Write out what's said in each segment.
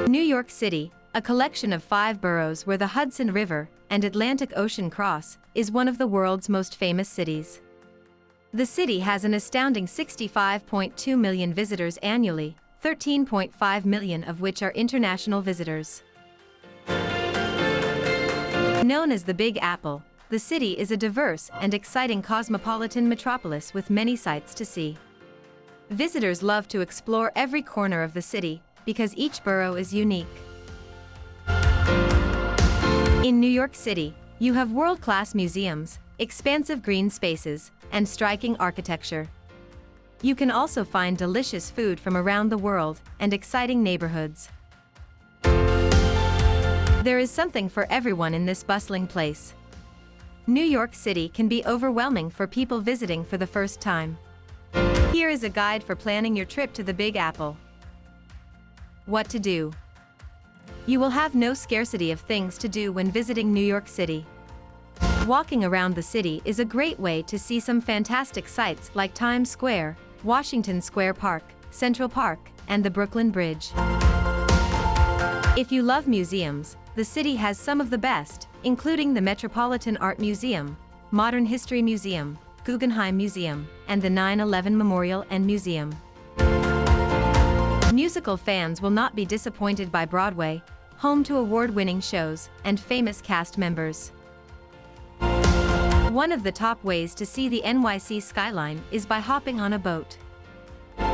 New York City, a collection of 5 boroughs where the Hudson River and Atlantic Ocean cross, is one of the world's most famous cities. The city has an astounding 65.2 million visitors annually, 13.5 million of which are international visitors. Known as the Big Apple, the city is a diverse and exciting cosmopolitan metropolis with many sights to see. Visitors love to explore every corner of the city because each borough is unique. In New York City, you have world-class museums, expansive green spaces, and striking architecture. You can also find delicious food from around the world and exciting neighborhoods. There is something for everyone in this bustling place. New York City can be overwhelming for people visiting for the first time. Here is a guide for planning your trip to the Big Apple. What to do? You will have no scarcity of things to do when visiting New York City. Walking around the city is a great way to see some fantastic sights like Times Square, Washington Square Park, Central Park, and the Brooklyn Bridge. If you love museums, the city has some of the best, including the Metropolitan Art Museum, Modern History Museum, Guggenheim Museum, and the 9/11 Memorial and Museum. Musical fans will not be disappointed by Broadway, home to award-winning shows and famous cast members. One of the top ways to see the NYC skyline is by hopping on a boat.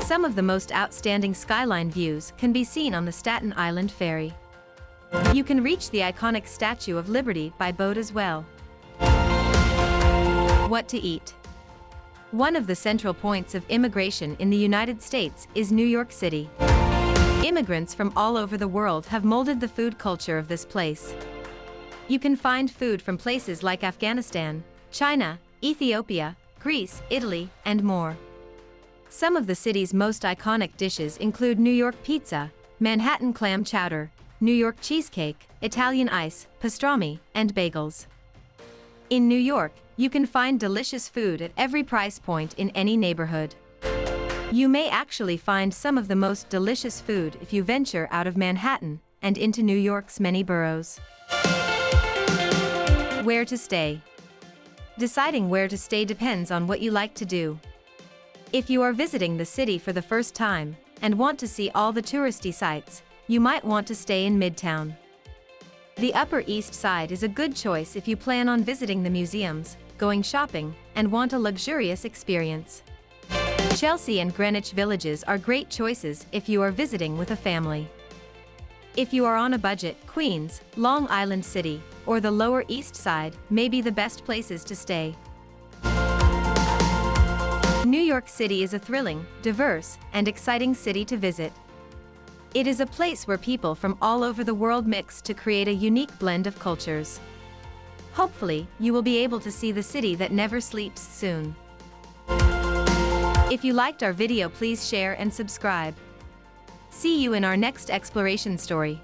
Some of the most outstanding skyline views can be seen on the Staten Island Ferry. You can reach the iconic Statue of Liberty by boat as well. What to eat? One of the central points of immigration in the United States is New York City. Immigrants from all over the world have molded the food culture of this place. You can find food from places like Afghanistan, China, Ethiopia, Greece, Italy, and more. Some of the city's most iconic dishes include New York pizza, Manhattan clam chowder, New York cheesecake, Italian ice, pastrami, and bagels. In New York, you can find delicious food at every price point in any neighborhood. You may actually find some of the most delicious food if you venture out of Manhattan and into New York's many boroughs. Where to stay? Deciding where to stay depends on what you like to do. If you are visiting the city for the first time and want to see all the touristy sites, you might want to stay in Midtown. The Upper East Side is a good choice if you plan on visiting the museums, going shopping, and want a luxurious experience. Chelsea and Greenwich Villages are great choices if you are visiting with a family. If you are on a budget, Queens, Long Island City, or the Lower East Side may be the best places to stay. New York City is a thrilling, diverse, and exciting city to visit. It is a place where people from all over the world mix to create a unique blend of cultures. Hopefully, you will be able to see the city that never sleeps soon. If you liked our video, please share and subscribe. See you in our next exploration story.